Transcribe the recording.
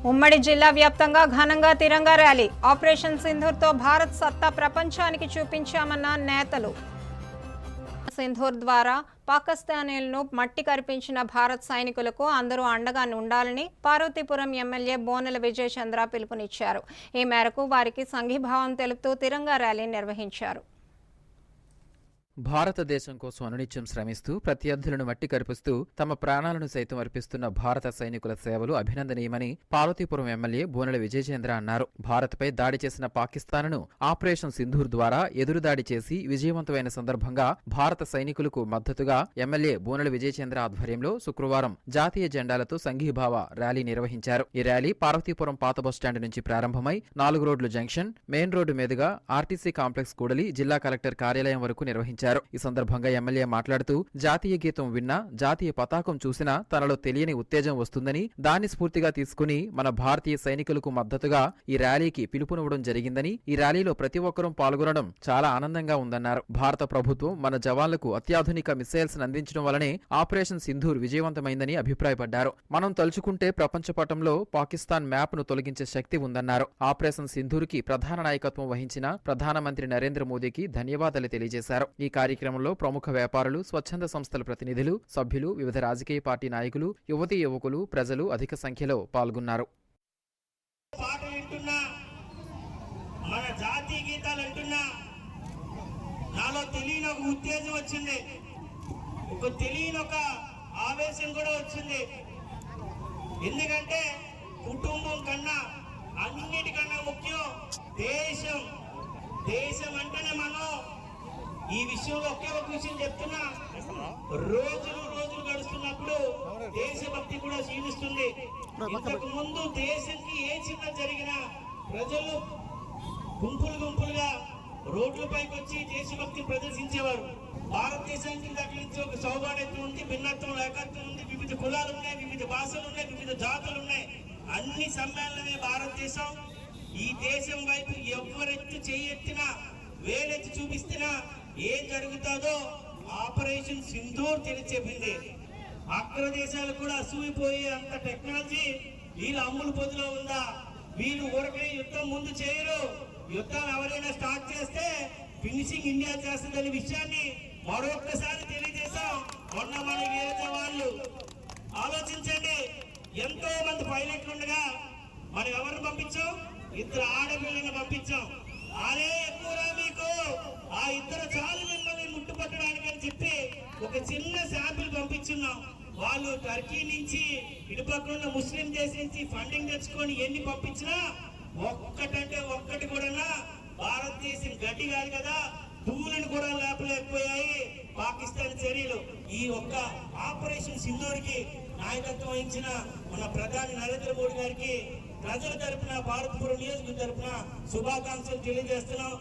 ఉమ్మడి జిల్లా వ్యాప్తంగా ఘనంగా తిరంగా ర్యాలీ. ఆపరేషన్ సింధూర్తో భారత్ సత్తా ప్రపంచానికి చూపించామన్న నేతలు. సింధూర్ ద్వారా పాకిస్తానీలను మట్టి కరిపించిన భారత్ సైనికులకు అందరూ అండగా ఉండాలని పార్వతీపురం ఎమ్మెల్యే బోనెల విజయ్ చంద్ర పిలుపునిచ్చారు. ఈ మేరకు వారికి సంఘీభావం తెలుపుతూ తిరంగా ర్యాలీ నిర్వహించారు. భారతదేశం కోసం అనునిత్యం శ్రమిస్తూ ప్రత్యర్థులను మట్టి కరిపిస్తూ తమ ప్రాణాలను సైతం అర్పిస్తున్న భారత సైనికుల సేవలు అభినందనీయమని పార్వతీపురం ఎమ్మెల్యే బోనెల విజయచంద్ర అన్నారు. భారత్పై దాడి చేసిన పాకిస్తాన్ను ఆపరేషన్ సింధూర్ ద్వారా ఎదురుదాడి చేసి విజయవంతమైన సందర్భంగా భారత సైనికులకు మద్దతుగా ఎమ్మెల్యే బోనెల విజయచంద్ర ఆధ్వర్యంలో శుక్రవారం జాతీయ జెండాలతో సంఘీభావ ర్యాలీ నిర్వహించారు. ఈ ర్యాలీ పార్వతీపురం పాత బస్టాండ్ నుంచి ప్రారంభమై 4 రోడ్లు జంక్షన్, మెయిన్ రోడ్డు మీదుగా ఆర్టీసీ కాంప్లెక్స్ కూడలి జిల్లా కలెక్టర్ కార్యాలయం వరకు నిర్వహించారు. ఈ సందర్భంగా ఎమ్మెల్యే మాట్లాడుతూ జాతీయ గీతం విన్నా, జాతీయ పతాకం చూసినా తనలో తెలియని ఉత్తేజం వస్తుందని, దాన్ని స్ఫూర్తిగా తీసుకుని మన భారతీయ సైనికులకు మద్దతుగా ఈ ర్యాలీకి పిలుపునివ్వడం జరిగిందని, ఈ ర్యాలీలో ప్రతి ఒక్కరూ పాల్గొనడం చాలా ఆనందంగా ఉందన్నారు. భారత ప్రభుత్వం మన జవాన్లకు అత్యాధునిక మిసైల్స్ అందించడం వల్లనే ఆపరేషన్ సింధూర్ విజయవంతమైందని అభిప్రాయపడ్డారు. మనం తలుచుకుంటే ప్రపంచ పటంలో పాకిస్తాన్ మ్యాప్ ను తొలగించే శక్తి ఉందన్నారు. ఆపరేషన్ సింధూర్ కి ప్రధాన నాయకత్వం వహించిన ప్రధానమంత్రి నరేంద్ర మోదీకి ధన్యవాదాలు తెలియజేశారు. ఈ కార్యక్రమంలో ప్రముఖ వ్యాపారులు, స్వచ్ఛంద సంస్థల ప్రతినిధులు, సభ్యులు, వివిధ రాజకీయ పార్టీ నాయకులు, యువతీ యువకులు, ప్రజలు అధిక సంఖ్యలో పాల్గొన్నారు. మన జాతీయ గీతాలు అంటున్నా నాలో తెలియని ఒక ఉత్తేజం వచ్చింది, తెలియని ఒక ఆవేశం కూడా వచ్చింది. ఎందుకంటే కుటుంబం కన్నా అన్నిటికన్నా ముఖ్యం దేశం. దేశం అంటేనే మనం ఈ విషయంలో ఒకే ఒక విషయం చెప్తున్నా, రోజులు గడుస్తున్నప్పుడు దేశభక్తి కూడా క్షీణిస్తుంది. ఇంతకు ముందు దేశంకి ఏ చిన్న జరిగినా ప్రజలు గుంపులుగా రోడ్లపైకి వచ్చి దేశభక్తి ప్రదర్శించేవారు. భారతదేశానికి దక్కించే ఒక సౌభాగ్యం ఉంది, భిన్నత్వం, ఏకత్వం ఉంది. వివిధ కులాలు ఉన్నాయి, వివిధ భాషలు ఉన్నాయి, వివిధ జాతులు ఉన్నాయి. అన్ని సమ్మేళనమే భారతదేశం. ఈ దేశం వైపు ఎవరెత్తి చేయెత్తినా, వేలెత్తి చూపిస్తున్నా ఏం జరుగుతుందో ఆపరేషన్ సింధూర్ తెలియచెప్పింది. అగ్ర దేశాలు కూడా అసూయిపోయే అంత టెక్నాలజీ వీళ్ళ అమ్ముల పొదిలో ఉందా? వీళ్ళు ఊరకే యుద్ధం ముందు చేయరు. యుద్ధం ఎవరైనా స్టార్ట్ చేస్తే ఫినిషింగ్ ఇండియా చేస్తుందనే విషయాన్ని మరొకసారి తెలియజేశాం. మొన్న మన వీర వాళ్ళు ఆలోచించండి, ఎంతో మంది పైలట్లు ఉండగా మనం ఎవరిని పంపించాం? 2 ఆడపిల్లలను పంపించాం. అదే ఎక్కువరా మీకు, ఆ 2 చాలు మిమ్మల్ని ముట్టుపట్టడానికి అని చెప్పి ఒక చిన్న శాంపిల్ పంపించున్నాం. వాళ్ళు టర్కీ నుంచి ఇటుపక్కన ముస్లిం దేశం నుంచి ఫండింగ్ తెచ్చుకొని ఎన్ని పంపించినా ఒక్కటంటే ఒక్కటి కూడా భారతదేశం గడ్డి కాదు కదా, ధూళిని కూడా లేపలేకపోయాయి పాకిస్తాన్ చర్యలు. ఈ ఒక్క ఆపరేషన్ సింధూర్కి నాయకత్వం వహించిన మన ప్రధాని నరేంద్ర మోడీ గారికి ప్రజల తరపున, పార్వతీపురం నియోజకవర్గం తరపున శుభాకాంక్షలు తెలియజేస్తున్నాం.